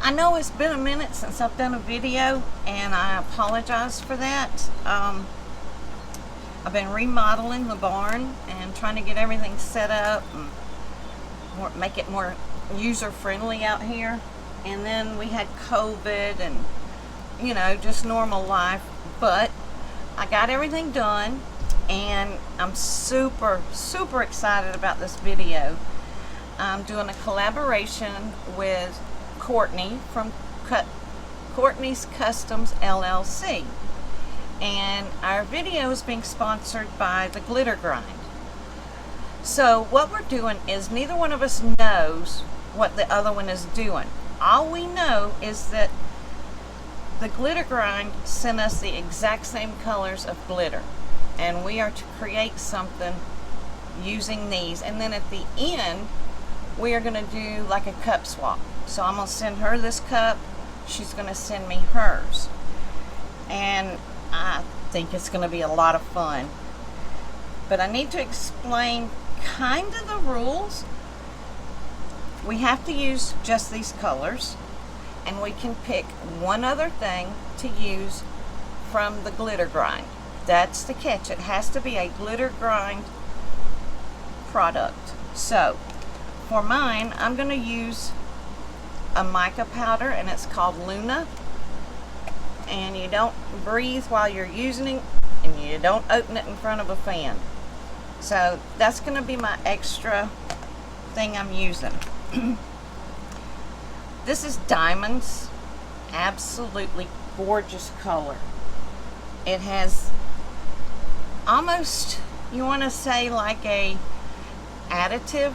I know it's been a minute since I've done a video, and I apologize for that. I've been remodeling the barn and trying to get everything set up and make it more user-friendly out here. And then we had COVID and, you know, just normal life. But I got everything done, and I'm super, super excited about this video. I'm doing a collaboration with Courtney from Courtney's Customs LLC, and our video is being sponsored by the Glitter Grind. So what we're doing is neither one of us knows what the other one is doing. All we know is that the Glitter Grind sent us the exact same colors of glitter, and we are to create something using these, and then at the end we are going to do like a cup swap. So I'm going to send her this cup, she's going to send me hers, and I think it's going to be a lot of fun. But I need to explain kind of the rules. We have to use just these colors, and we can pick one other thing to use from the Glitter Grind. That's the catch. It has to be a Glitter Grind product. So for mine, I'm going to use a mica powder, and it's called Luna. And you don't breathe while you're using it, and you don't open it in front of a fan. So that's going to be my extra thing I'm using. This is Diamonds. Absolutely gorgeous color. It has almost, you want to say, like a additive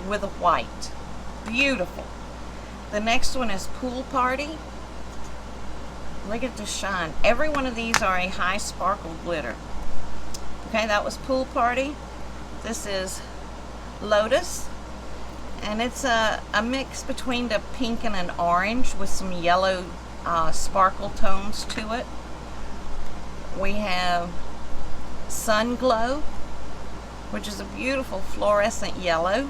with a white. Beautiful. The next one is Pool Party. Look at the shine. Every one of these are a high sparkle glitter. Okay, that was Pool Party. This is Lotus, and it's a mix between the pink and an orange with some yellow sparkle tones to it. We have Sun Glow, which is a beautiful fluorescent yellow.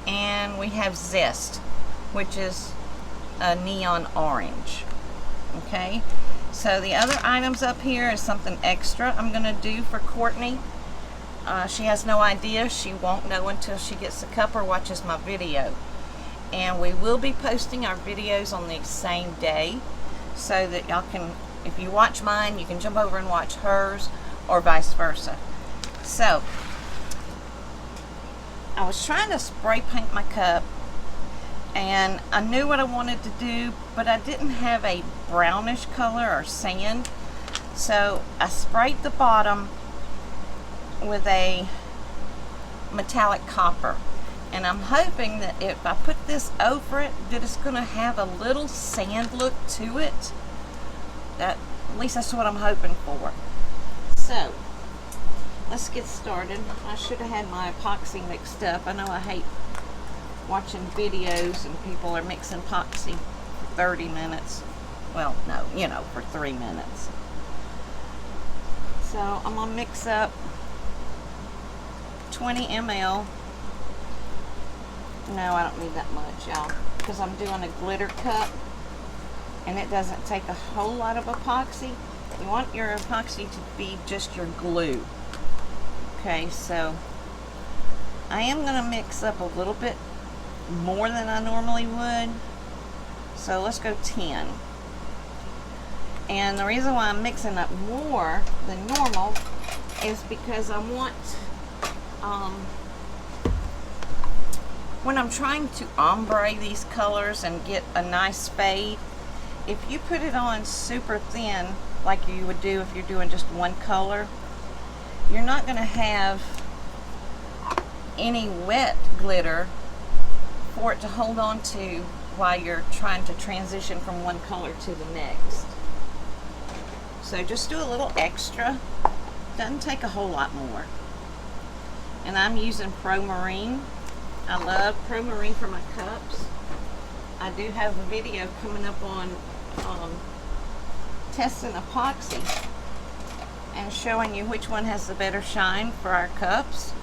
And we have Zest, which is a neon orange. Okay, so the other items up here is something extra I'm going to do for Courtney. She has no idea. She won't know until she gets the cup or watches my video. And we will be posting our videos on the same day, so that y'all can, if you watch mine, you can jump over and watch hers, or vice versa. So I was trying to spray paint my cup, and I knew what I wanted to do, but I didn't have a brownish color or sand. So I sprayed the bottom with a metallic copper, and I'm hoping that if I put this over it, that it's going to have a little sand look to it. At least that's what I'm hoping for. So let's get started. I should have had my epoxy mixed up. I know I hate watching videos and people are mixing epoxy for 30 minutes. Well, no, you know, for 3 minutes. So I'm going to mix up 20 ml. No, I don't need that much, y'all, because I'm doing a glitter cup, and it doesn't take a whole lot of epoxy. You want your epoxy to be just your glue. Okay, so I am going to mix up a little bit more than I normally would. So let's go 10. And the reason why I'm mixing up more than normal is because I want, when I'm trying to ombre these colors and get a nice fade, if you put it on super thin, like you would do if you're doing just one color, you're not going to have any wet glitter for it to hold on to while you're trying to transition from one color to the next. So just do a little extra. Doesn't take a whole lot more. And I'm using Pro Marine. I love Pro Marine for my cups. I do have a video coming up on testing epoxy and showing you which one has the better shine for our cups.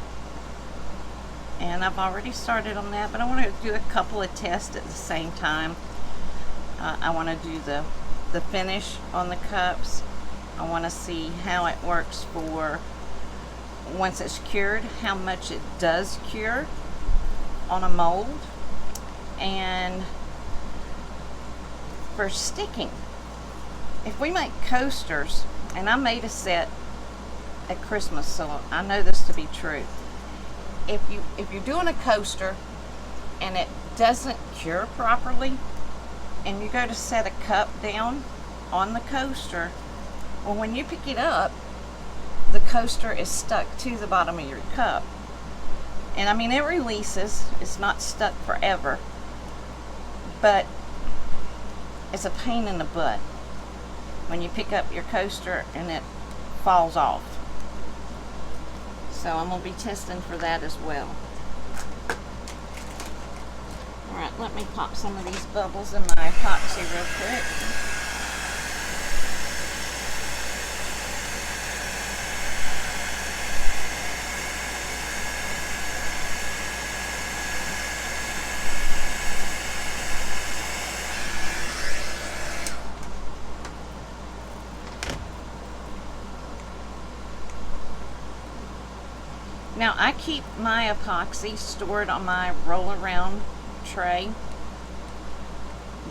and I've already started on that, but I want to do a couple of tests at the same time. I want to do the finish on the cups. I want to see how it works for once it's cured, how much it does cure on a mold, and for sticking. If we make coasters, and I made a set at Christmas, so I know this to be true. If you're doing a coaster and it doesn't cure properly, and you go to set a cup down on the coaster, well, when you pick it up, the coaster is stuck to the bottom of your cup. And I mean, it releases, it's not stuck forever, but it's a pain in the butt when you pick up your coaster and it falls off. So I'm going to be testing for that as well. Alright, let me pop some of these bubbles in my epoxy real quick. Now I keep my epoxy stored on my roll around tray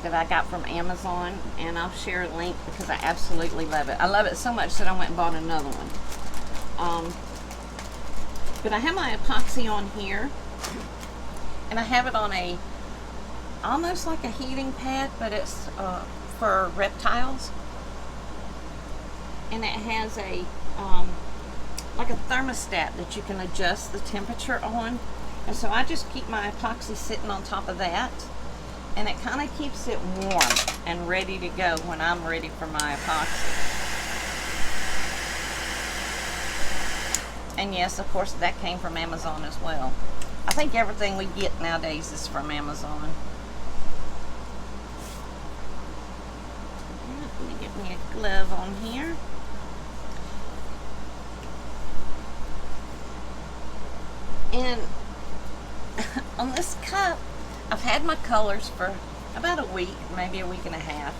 that I got from Amazon, and I'll share a link because I absolutely love it. I love it so much that I went and bought another one. But I have my epoxy on here, and I have it on a almost like a heating pad, but it's for reptiles, and it has a like a thermostat that you can adjust the temperature on. And so I just keep my epoxy sitting on top of that, and it kind of keeps it warm and ready to go when I'm ready for my epoxy. And yes, of course, that came from Amazon as well. I think everything we get nowadays is from Amazon. Let me get me a glove on here. And on this cup, I've had my colors for about a week, maybe a week and a half,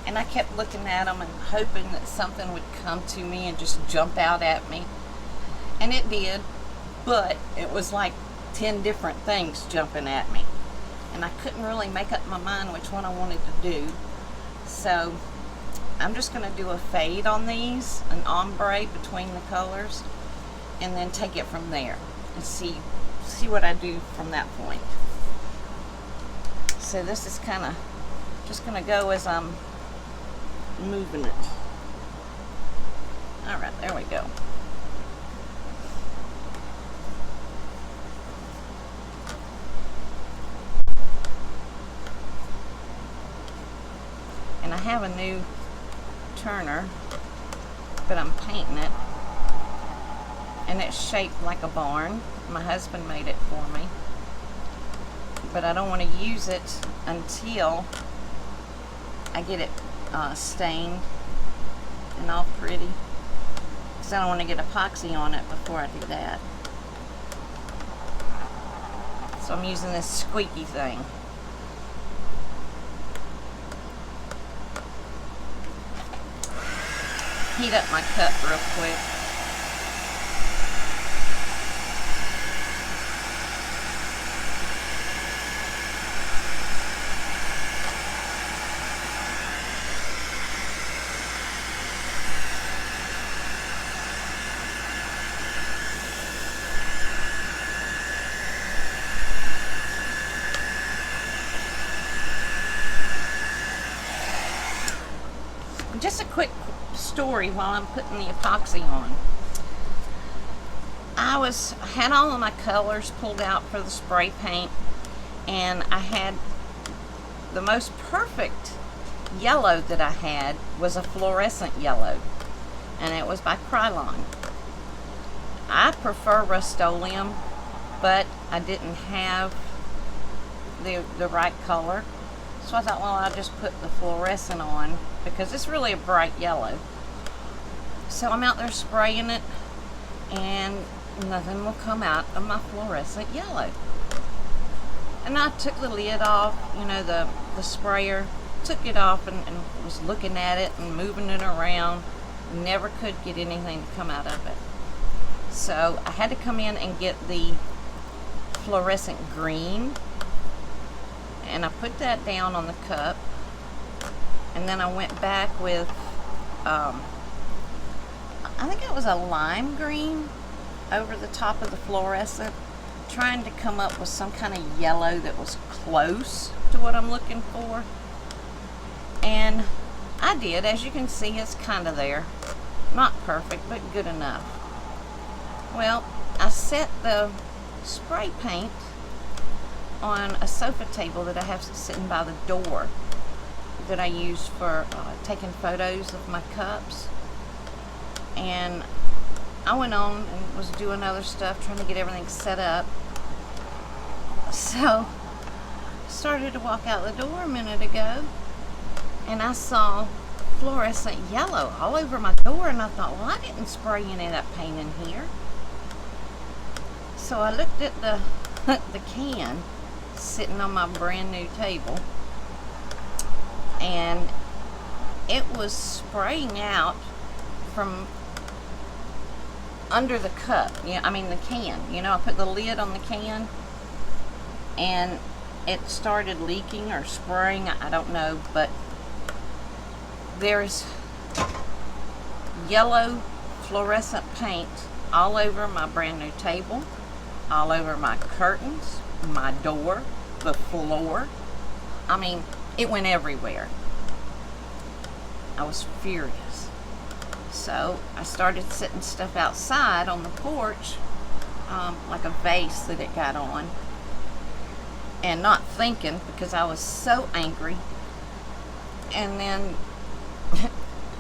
and I kept looking at them and hoping that something would come to me and just jump out at me, and it did, but it was like 10 different things jumping at me, and I couldn't really make up my mind which one I wanted to do. So I'm just going to do a fade on these, an ombre between the colors, and then take it from there and see what I do from that point. So this is kind of just going to go as I'm moving it. All right, there we go. And I have a new turner, but I'm painting it, and it's shaped like a barn. My husband made it for me, but I don't want to use it until I get it stained and all pretty, because I don't want to get epoxy on it before I do that. So I'm using this squeaky thing. Heat up my cup real quick. Just a quick story while I'm putting the epoxy on. I had all of my colors pulled out for the spray paint, and I had the most perfect yellow that I had was a fluorescent yellow, and it was by Krylon. I prefer Rust-Oleum, but I didn't have the right color. So I thought, well, I'll just put the fluorescent on because it's really a bright yellow. So I'm out there spraying it, and nothing will come out of my fluorescent yellow. And I took the lid off, you know, the sprayer, took it off and was looking at it and moving it around. Never could get anything to come out of it. So I had to come in and get the fluorescent green, and I put that down on the cup, and then I went back with I think it was a lime green over the top of the fluorescent, trying to come up with some kind of yellow that was close to what I'm looking for. And I did. As you can see, it's kind of there. Not perfect, but good enough. Well, I set the spray paint on a sofa table that I have sitting by the door that I use for taking photos of my cups. And I went on and was doing other stuff, trying to get everything set up. So, started to walk out the door a minute ago, and I saw fluorescent yellow all over my door, and I thought, well, I didn't spray any of that paint in here. So I looked at the can sitting on my brand new table, and it was spraying out from under the cup. Yeah, I mean the can. You know, I put the lid on the can, and it started leaking or spraying. I don't know, but there's yellow fluorescent paint all over my brand new table, all over my curtains, my door, the floor. I mean, it went everywhere. I was furious. So I started setting stuff outside on the porch, like a vase that it got on, and not thinking, because I was so angry. And then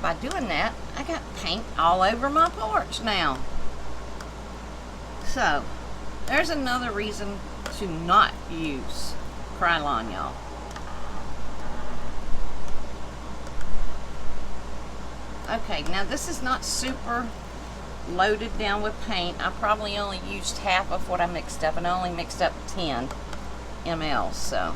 by doing that, I got paint all over my porch now. So there's another reason to not use Krylon, y'all. Okay, now this is not super loaded down with paint. I probably only used half of what I mixed up, and I only mixed up 10 ml, so.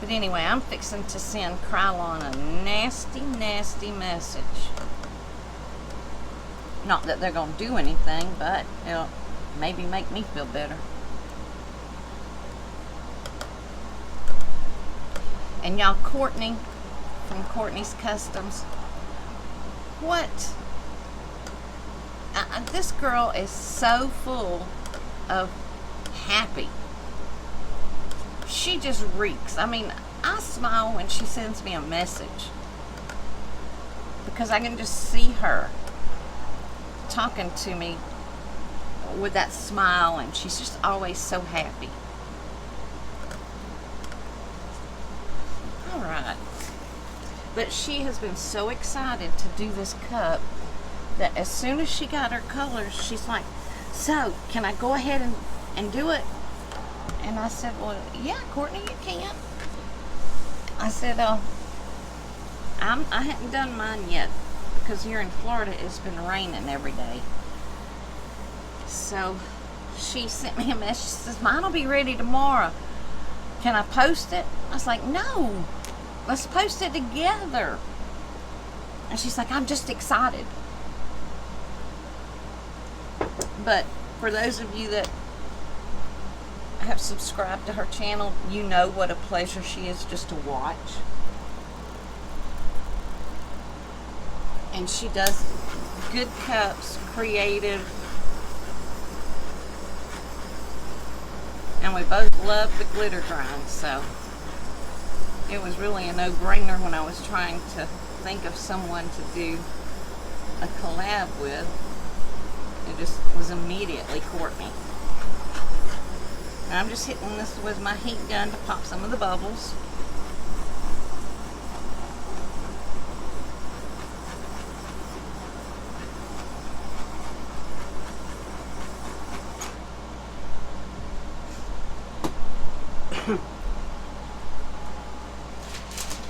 But anyway, I'm fixing to send Krylon a nasty, nasty message. Not that they're going to do anything, but it'll maybe make me feel better. And y'all, Courtney from Courtney's Customs, what? This girl is so full of happy. She just reeks. I mean, I smile when she sends me a message, because I can just see her talking to me with that smile, and she's just always so happy. Alright. But she has been so excited to do this cup that as soon as she got her colors, she's like, so, can I go ahead and do it? And I said, well, yeah, Courtney, you can. I said, I hadn't done mine yet, because here in Florida it's been raining every day. So she sent me a message. She says, mine will be ready tomorrow. Can I post it? I was like, no, let's post it together. And she's like, I'm just excited. But for those of you that have subscribed to her channel, you know what a pleasure she is just to watch. And she does good cups, creative, and we both love the glitter grind, so it was really a no-brainer when I was trying to think of someone to do a collab with. It just was immediately Courtney. And I'm just hitting this with my heat gun to pop some of the bubbles.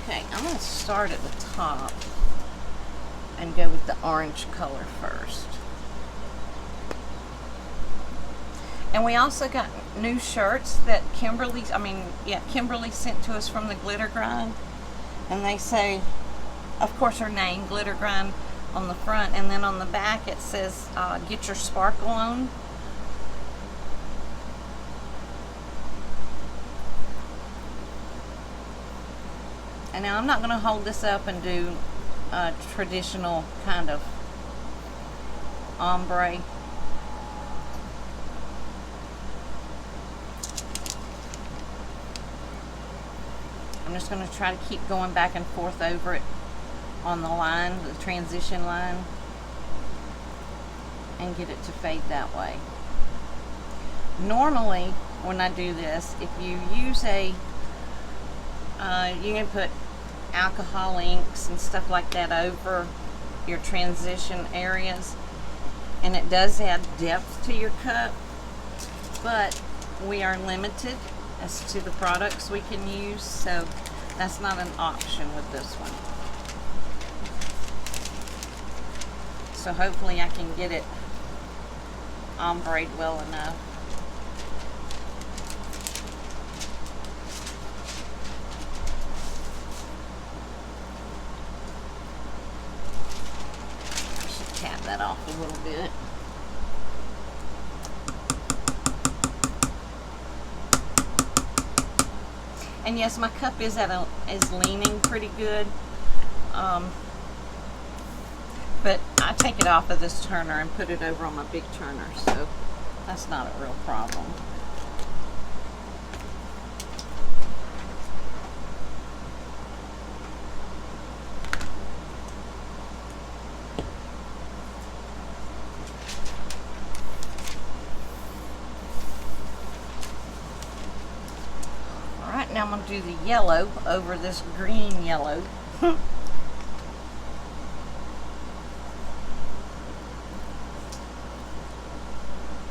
Okay, I'm going to start at the top and go with the orange color first. And we also got new shirts that Kimberly sent to us from the Glitter Grind. And they say, of course, her name, Glitter Grind, on the front. And then on the back it says, get your sparkle on. And now I'm not going to hold this up and do a traditional kind of ombre. I'm just going to try to keep going back and forth over it on the line, the transition line, and get it to fade that way. Normally, when I do this, if you use a, you can put alcohol inks and stuff like that over your transition areas, and it does add depth to your cup, but we are limited as to the products we can use, so that's not an option with this one. So hopefully I can get it ombre'd well enough. I should tap that off a little bit. And yes, my cup is leaning pretty good, but I take it off of this turner and put it over on my big turner, so that's not a real problem. Now I'm going to do the yellow over this green yellow.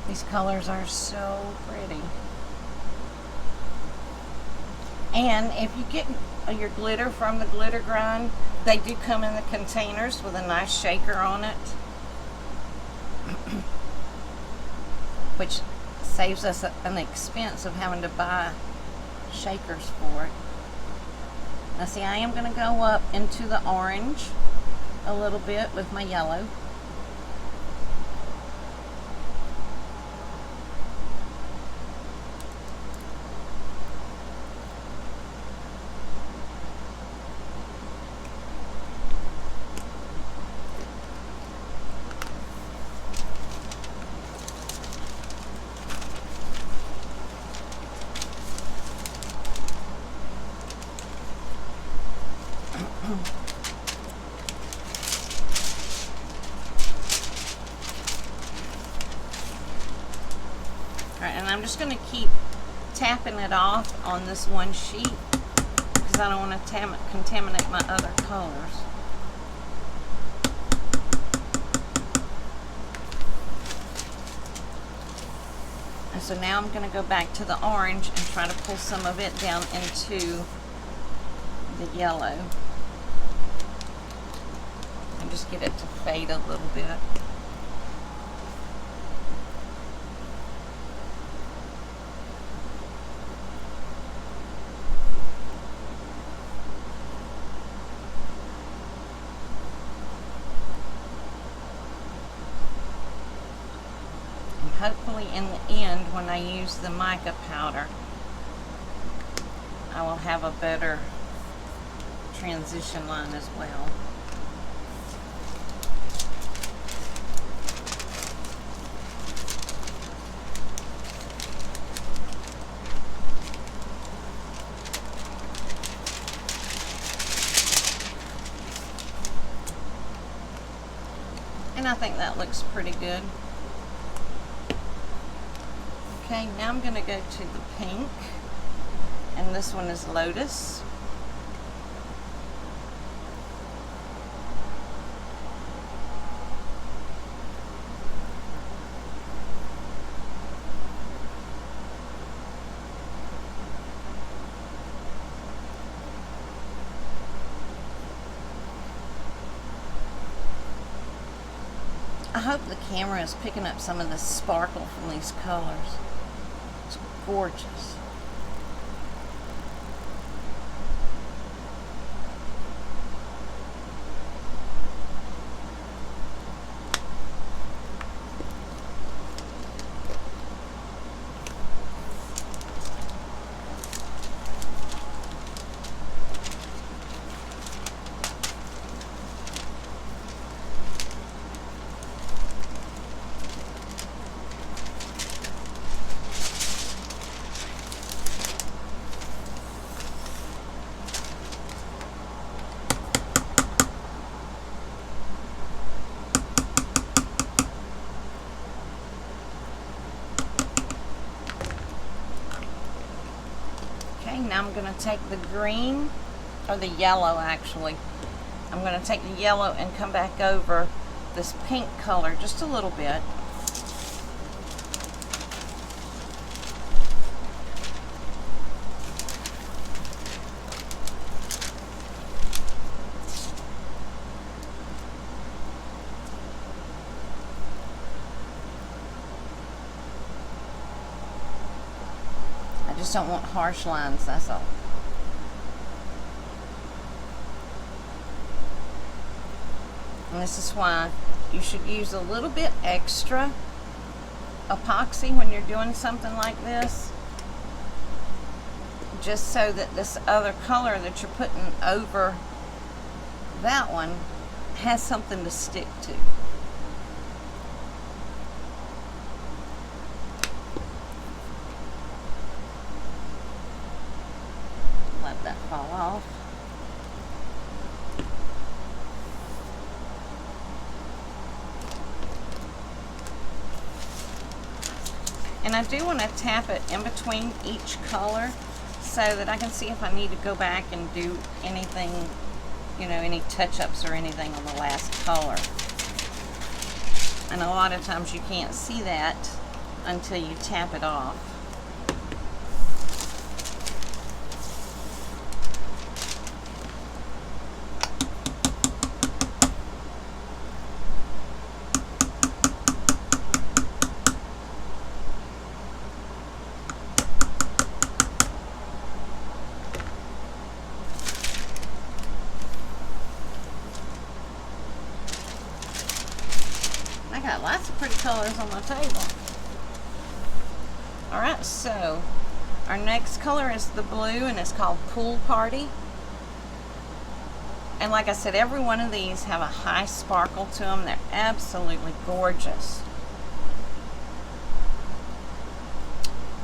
These colors are so pretty. And if you get your glitter from the Glitter Grind, they do come in the containers with a nice shaker on it, which saves us an expense of having to buy shakers for it. Now see, I am going to go up into the orange a little bit with my yellow. Alright, and I'm just going to keep tapping it off on this one sheet because I don't want to contaminate my other colors. And so now I'm going to go back to the orange and try to pull some of it down into the yellow. And just get it to fade a little bit. Hopefully in the end, when I use the mica powder, I will have a better transition line as well. And I think that looks pretty good. Okay, now I'm going to go to the pink, and this one is Lotus. I hope the camera is picking up some of the sparkle from these colors. It's gorgeous. Now I'm going to take the green, or the yellow actually. I'm going to take the yellow and come back over this pink color just a little bit. I just don't want harsh lines, that's all. And this is why you should use a little bit extra epoxy when you're doing something like this, just so that this other color that you're putting over that one has something to stick to. Let that fall off. And I do want to tap it in between each color so that I can see if I need to go back and do anything, you know, any touch-ups or anything on the last color. And a lot of times you can't see that until you tap it off. I got lots of pretty colors on my table. Alright, so our next color is the blue, and it's called Pool Party. And like I said, every one of these have a high sparkle to them. They're absolutely gorgeous.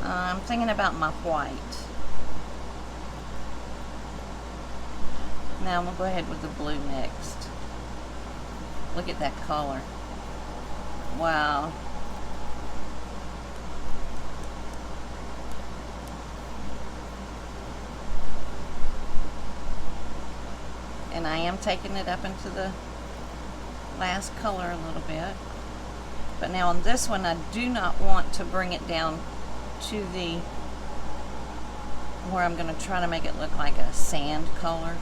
I'm thinking about my white. Now I'm going to go ahead with the blue next. Look at that color. Wow. And I am taking it up into the last color a little bit. But now on this one, I do not want to bring it down to the, where I'm going to try to make it look like a sand color.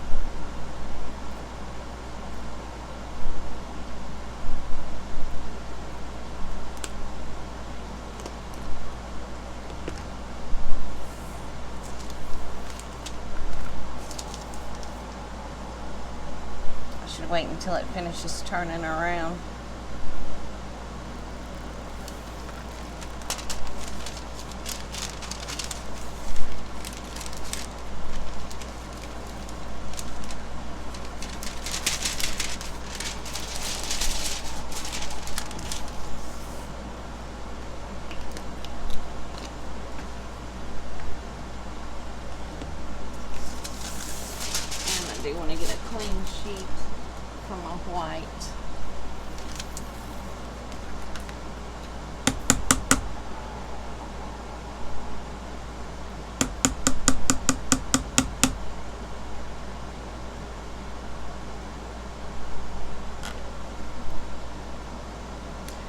Wait until it finishes turning around. And I do want to get a clean sheet for my white.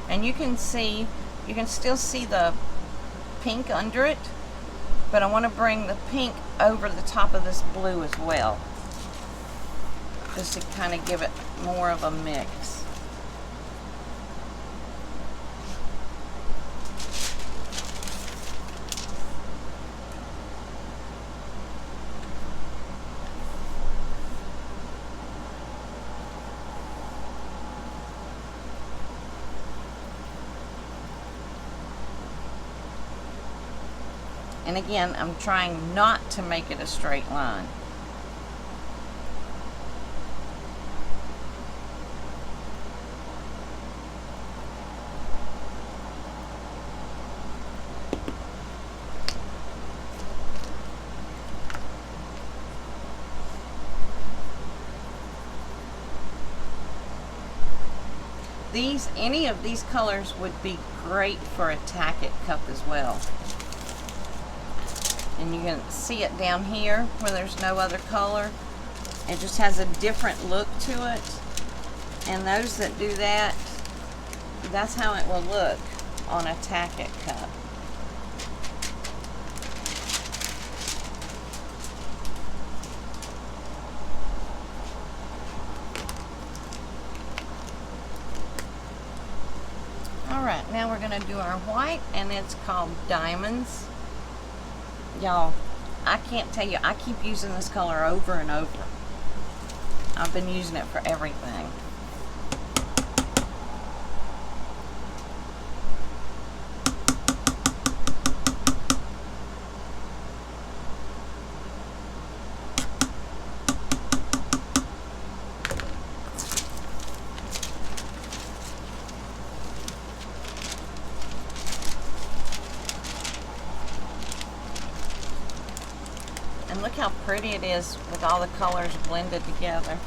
And you can still see the pink under it, but I want to bring the pink over the top of this blue as well, just to kind of give it more of a mix. And again, I'm trying not to make it a straight line. Any of these colors would be great for a tack-it cup as well. And you can see it down here where there's no other color. It just has a different look to it. And those that do that, that's how it will look on a tack-it cup. Alright, now we're going to do our white, and it's called Diamonds. Y'all, I can't tell you, I keep using this color over and over. I've been using it for everything. And look how pretty it is with all the colors blended together.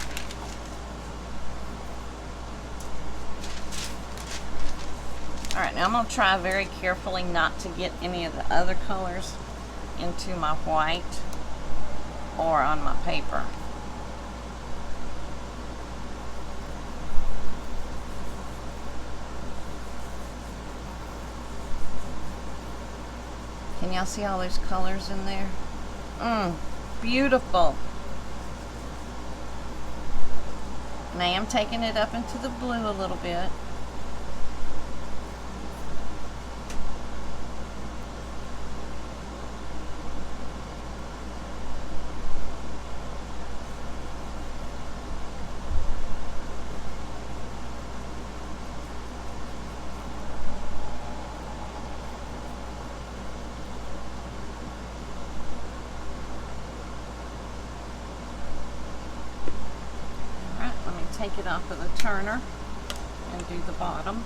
Alright, now I'm going to try very carefully not to get any of the other colors into my white or on my paper. Can y'all see all those colors in there? Beautiful. And I am taking it up into the blue a little bit. Take it off of the turner and do the bottom.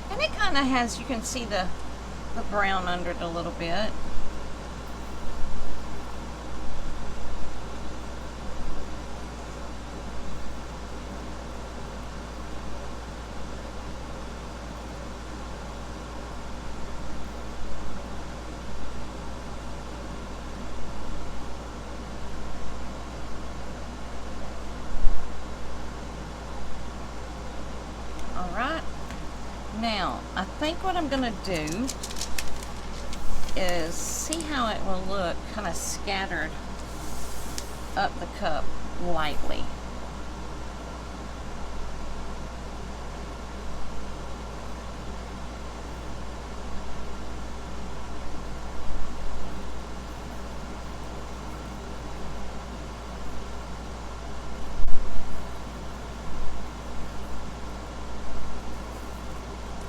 And it kind of has, you can see the brown under it a little bit. Now, I think what I'm going to do is see how it will look kind of scattered up the cup lightly.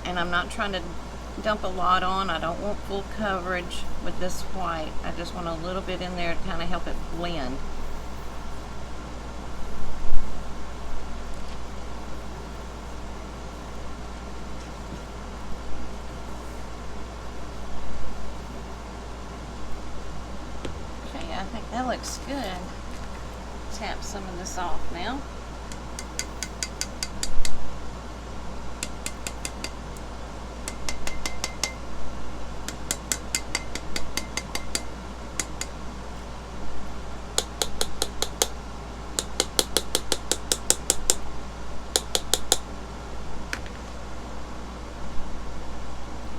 And I'm not trying to dump a lot on. I don't want full coverage with this white. I just want a little bit in there to kind of help it blend. Okay, I think that looks good. Tap some of this off now.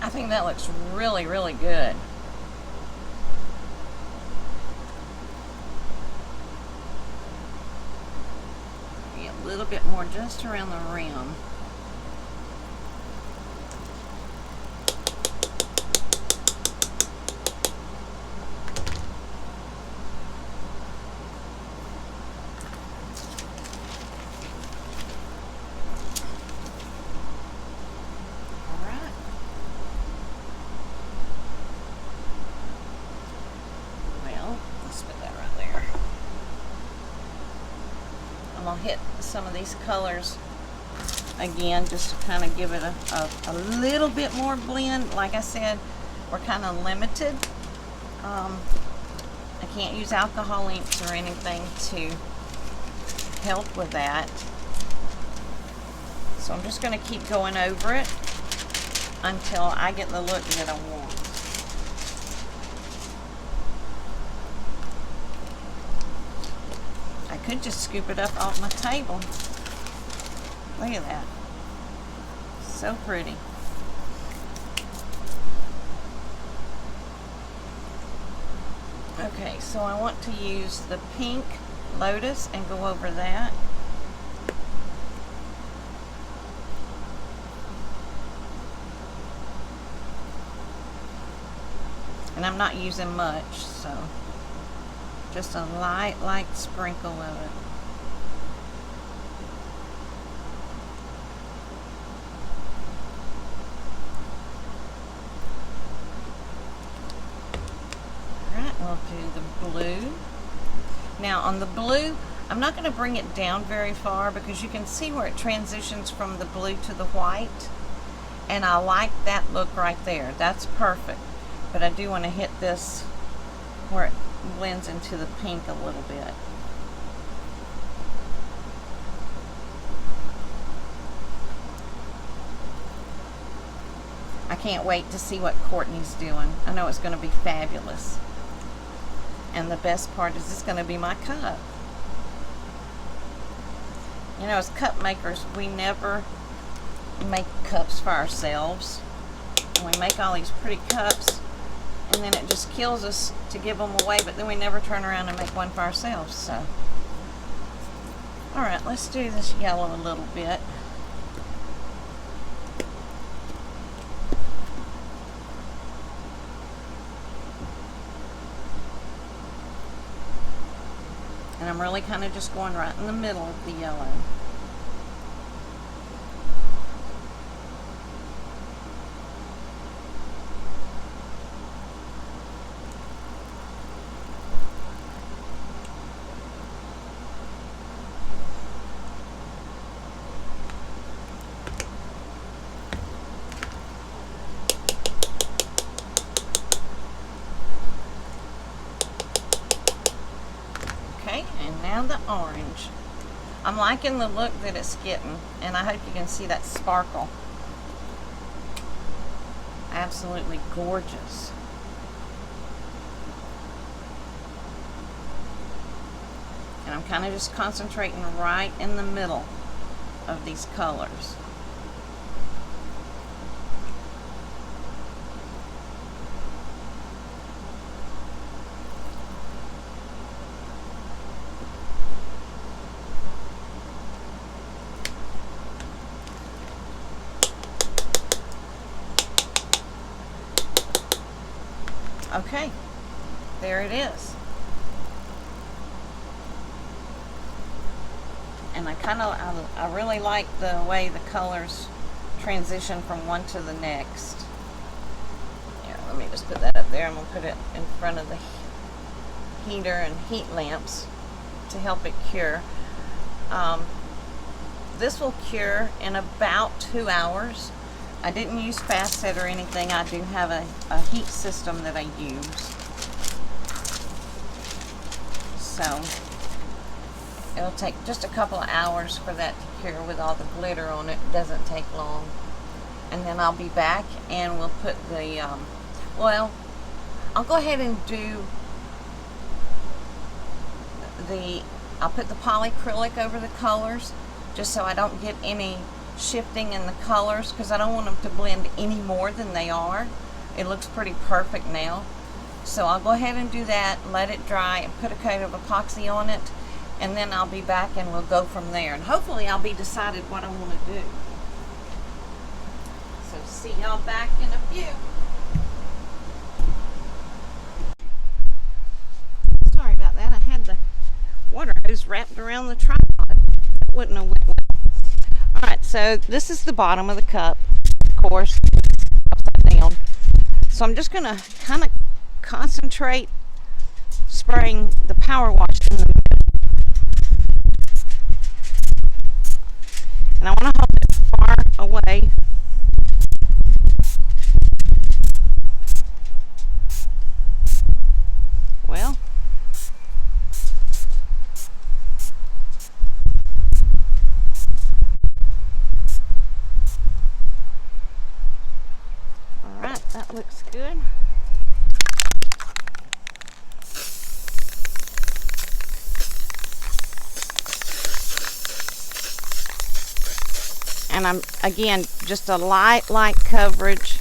I think that looks really, really good. Maybe a little bit more just around the rim. I'm going to hit some of these colors again just to kind of give it a little bit more blend. Like I said, we're kind of limited. I can't use alcohol inks or anything to help with that. So I'm just going to keep going over it until I get the look that I want. I could just scoop it up off my table. Look at that. So pretty. Okay, so I want to use the pink lotus and go over that. And I'm not using much, so just a light sprinkle of it. Alright, we'll do the blue. Now on the blue, I'm not going to bring it down very far because you can see where it transitions from the blue to the white. And I like that look right there. That's perfect. But I do want to hit this where it blends into the pink a little bit. I can't wait to see what Courtney's doing. I know it's going to be fabulous. And the best part is it's going to be my cup. You know, as cup makers, we never make cups for ourselves. And we make all these pretty cups, and then it just kills us to give them away, but then we never turn around and make one for ourselves. So, alright, let's do this yellow a little bit. And I'm really kind of just going right in the middle of the yellow. And now the orange. I'm liking the look that it's getting, and I hope you can see that sparkle. Absolutely gorgeous. And I'm kind of just concentrating right in the middle of these colors. Okay, there it is. And I really like the way the colors transition from one to the next. Here, let me just put that up there. I'm going to put it in front of the heater and heat lamps to help it cure. This will cure in about 2 hours. I didn't use fast set or anything. I do have a heat system that I use. So it'll take just a couple of hours for that to cure with all the glitter on it. It doesn't take long. And then I'll be back and we'll put the, well, I'll go ahead and do I'll put the polyacrylic over the colors just so I don't get any shifting in the colors, because I don't want them to blend any more than they are. It looks pretty perfect now. So I'll go ahead and do that, let it dry, and put a coat of epoxy on it, and then I'll be back and we'll go from there. And hopefully I'll be decided what I want to do. So see y'all back in a few. Sorry about that. I had the water hose wrapped around the tripod. Wouldn't have went well. Alright, so this is the bottom of the cup, of course, upside down. So I'm just going to kind of concentrate spraying the power wash in the middle. that looks good. And I'm, again, just a light coverage.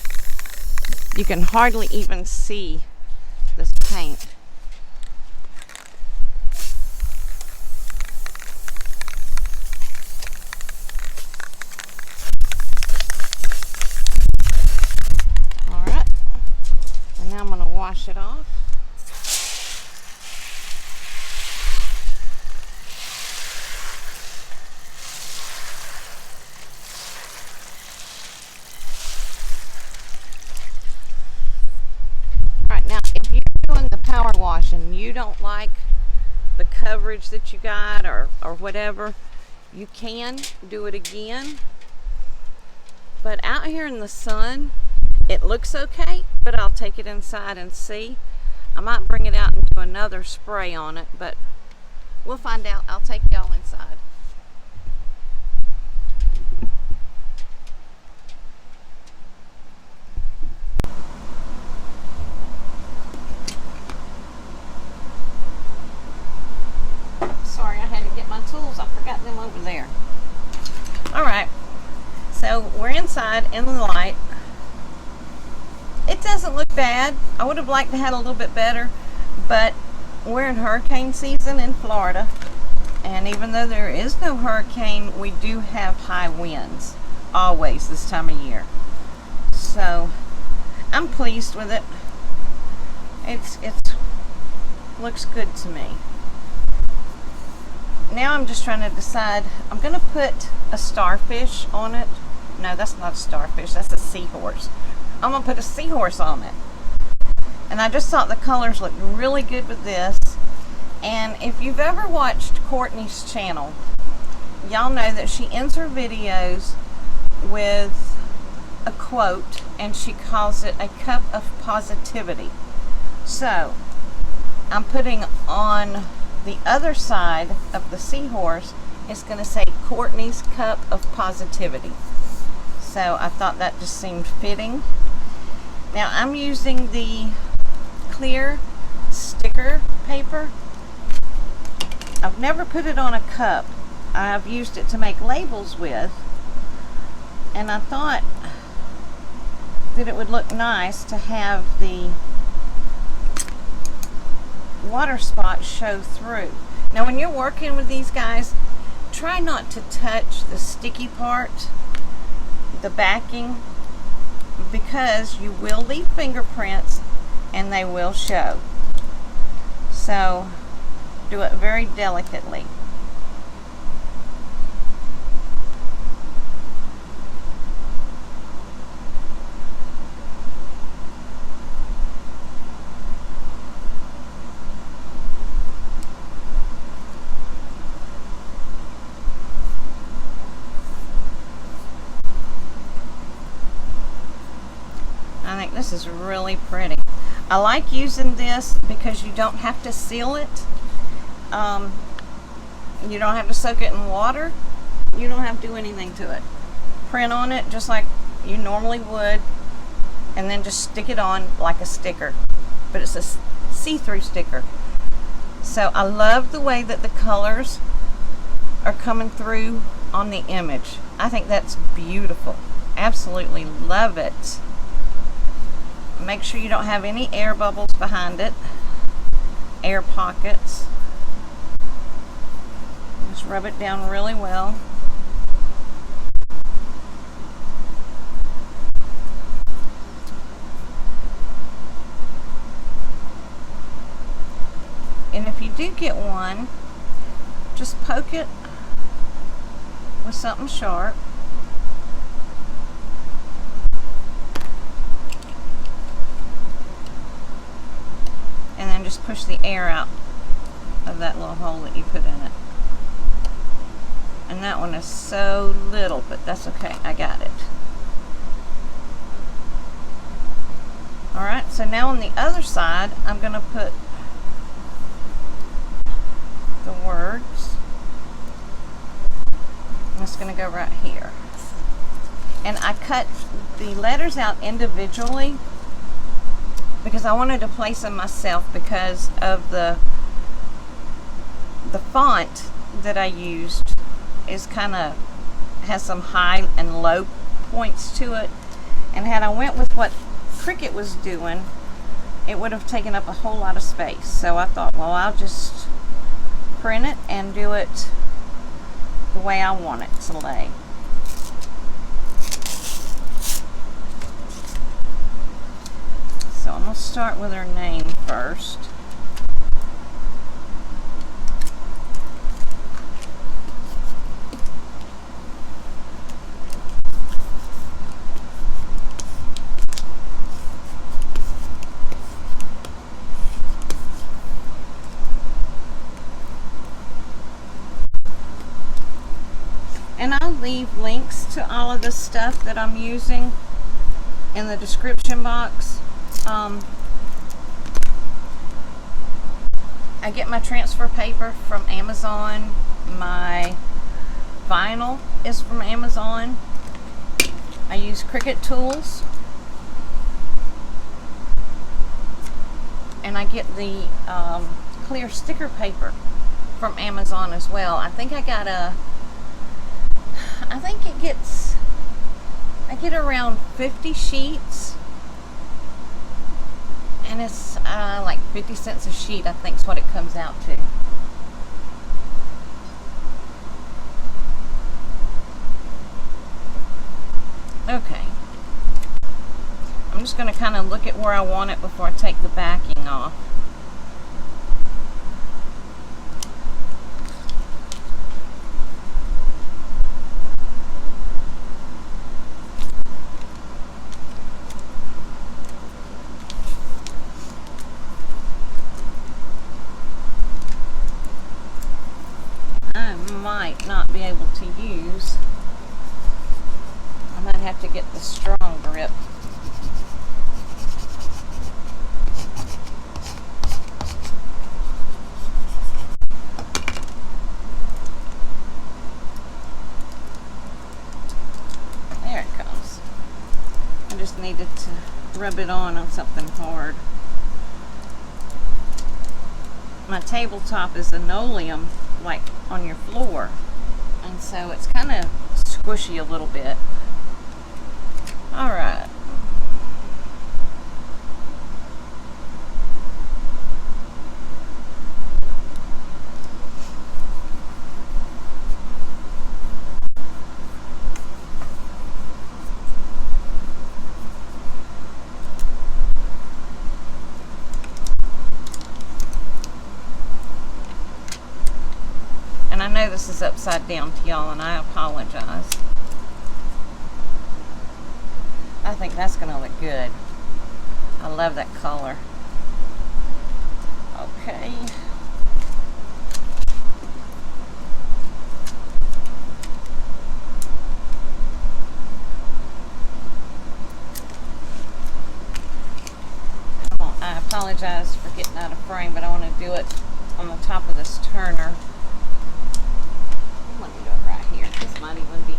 You can hardly even see this paint. All right, and now I'm going to wash it off. Now, if you're doing the power wash and you don't like the coverage that you got or whatever, you can do it again. But out here in the sun, it looks okay, but I'll take it inside and see. I might bring it out and do another spray on it, but we'll find out. I'll take y'all inside. Sorry, I had to get my tools. I forgot them over there. All right, so we're inside in the light. It doesn't look bad. I would have liked to have a little bit better, but we're in hurricane season in Florida, and even though there is no hurricane, we do have high winds always this time of year. So I'm pleased with it. It looks good to me. Now I'm just trying to decide. I'm going to put a starfish on it. No, that's not a starfish. That's a seahorse. I'm going to put a seahorse on it. And I just thought the colors looked really good with this. And if you've ever watched Courtney's channel, y'all know that she ends her videos with a quote, and she calls it a cup of positivity. So I'm putting on the other side of the seahorse, it's going to say Courtney's cup of positivity. So I thought that just seemed fitting. Now I'm using the clear sticker paper. I've never put it on a cup. I've used it to make labels with, and I thought that it would look nice to have the water spots show through. Now when you're working with these guys, try not to touch the sticky part, the backing, because you will leave fingerprints and they will show. So do it very delicately. I think this is really pretty. I like using this because you don't have to seal it. You don't have to soak it in water. You don't have to do anything to it. Print on it just like you normally would, and then just stick it on like a sticker. But it's a see-through sticker. So I love the way that the colors are coming through on the image. I think that's beautiful. Absolutely love it. Make sure you don't have any air bubbles behind it, air pockets. Just rub it down really well. And if you do get one, just poke it with something sharp. And then just push the air out of that little hole that you put in it. And that one is so little, but that's okay, I got it. Alright, so now on the other side, I'm going to put the words. And it's going to go right here. And I cut the letters out individually because I wanted to place them myself because of the font that I used is kind of has some high and low points to it, and had I went with what Cricut was doing, it would have taken up a whole lot of space. So I thought, well, I'll just print it and do it the way I want it to lay. So I'm going to start with her name first. And I'll leave links to all of the stuff that I'm using in the description box. I get my transfer paper from Amazon. My vinyl is from Amazon. I use Cricut tools. And I get the clear sticker paper from Amazon as well. I think I got I get around 50 sheets, and it's like 50 cents a sheet, I think is what it comes out to. Okay. I'm just going to kind of look at where I want it before I take the backing off. Might not be able to use. I might have to get the strong grip. There it comes. I just needed to rub it on something hard. My tabletop is linoleum, like on your floor, and so it's kind of squishy a little bit. All right. And I know this is upside down to y'all, and I apologize. I think that's going to look good. I love that color. Okay. I apologize for getting out of frame, but I want to do it on the top of this turner. Let me do it right here. This might even be easier.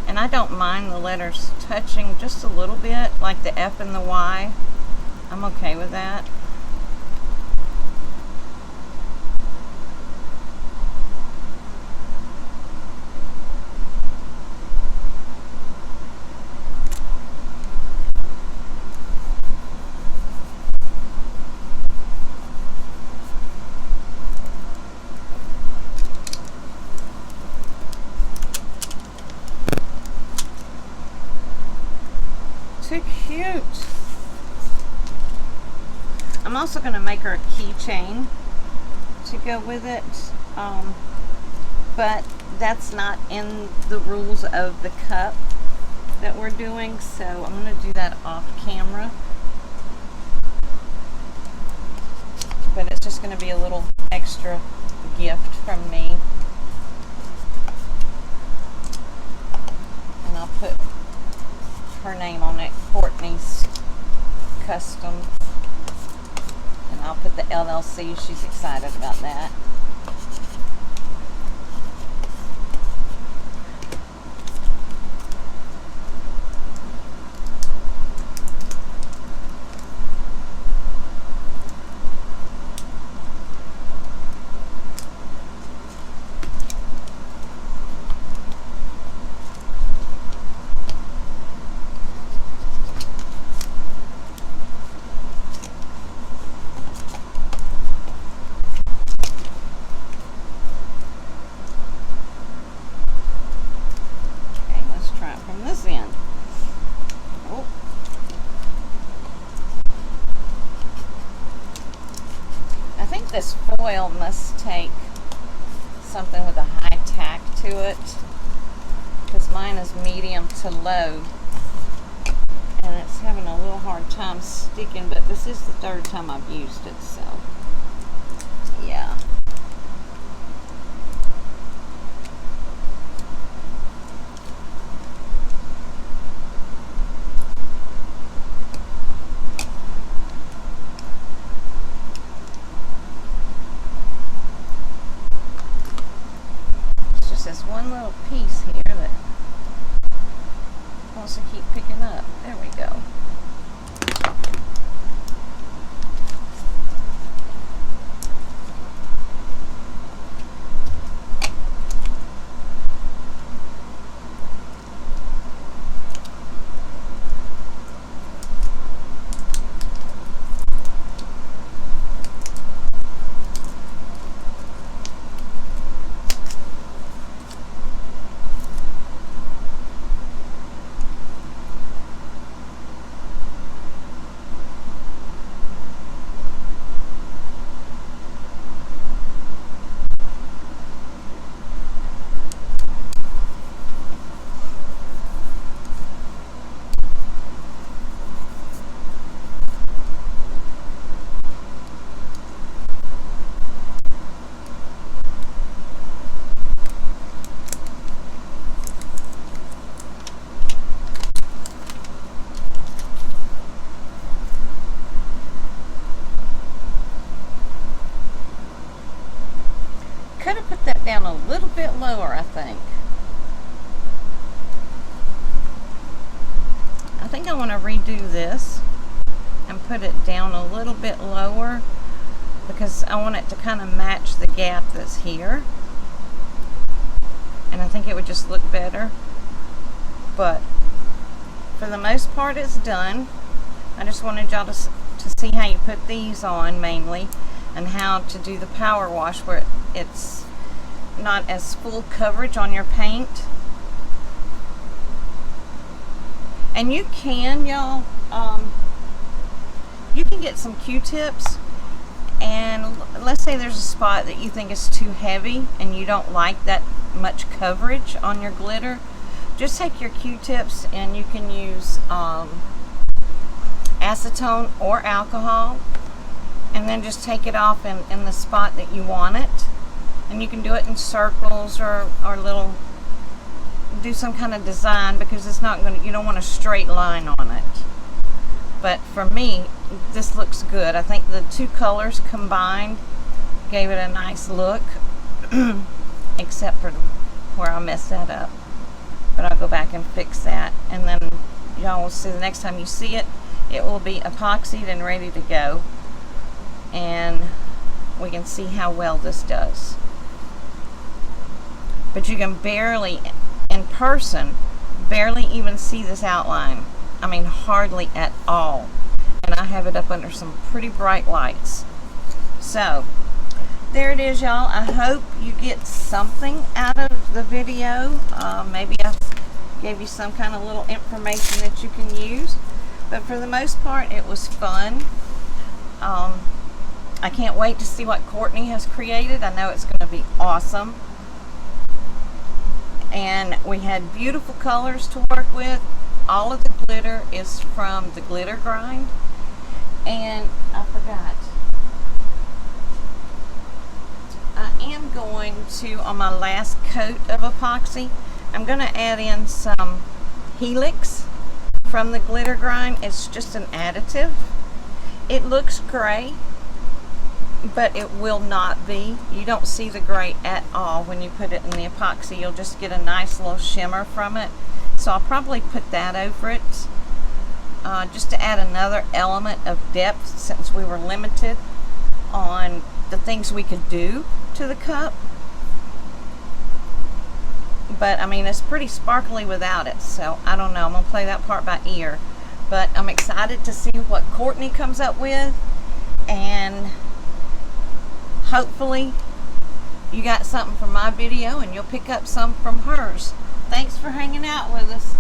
And I don't mind the letters touching just a little bit, like the F and the Y. I'm okay with that. Too cute. I'm I'm also going to make her a keychain to go with it, but that's not in the rules of the cup that we're doing, so I'm going to do that off camera. But it's just going to be a little extra gift from me. And I'll put her name on it, Courtney's Custom. And I'll put the LLC. She's excited about that. This foil must take something with a high tack to it, because mine is medium to low and it's having a little hard time sticking, but this is the third time I've used it, so yeah. One little piece here that wants to keep picking up. There we go. Could have put that down a little bit lower, I think. I think I want to redo this and put it down a little bit lower because I want it to kind of match the gap that's here. And I think it would just look better. But for the most part, it's done. I just wanted y'all to see how you put these on mainly, and how to do the power wash where it's not as full coverage on your paint. And you can, y'all, you can get some Q-tips, and let's say there's a spot that you think is too heavy and you don't like that much coverage on your glitter. Just take your Q-tips and you can use acetone or alcohol, and then just take it off in the spot that you want it. And you can do it in circles or little, do some kind of design, because it's not going to, you don't want a straight line on it. But for me, this looks good. I think the two colors combined gave it a nice look, except for where I messed that up. But I'll go back and fix that, and then y'all will see the next time you see it, it will be epoxied and ready to go. And we can see how well this does. But you can barely, in person, barely even see this outline. I mean, hardly at all. And I have it up under some pretty bright lights. So, there it is, y'all. I hope you get something out of the video. Maybe I gave you some kind of little information that you can use. But for the most part, it was fun. I can't wait to see what Courtney has created. I know it's going to be awesome. And we had beautiful colors to work with. All of the glitter is from the glitter grind. And I forgot. I am going to, on my last coat of epoxy, I'm going to add in some Helix from the glitter grind. It's just an additive. It looks gray, but it will not be. You don't see the gray at all when you put it in the epoxy. You'll just get a nice little shimmer from it. So I'll probably put that over it just to add another element of depth, since we were limited on the things we could do to the cup. But I mean, it's pretty sparkly without it, so I don't know. I'm gonna play that part by ear. But I'm excited to see what Courtney comes up with, and hopefully you got something from my video and you'll pick up some from hers. Thanks for hanging out with us.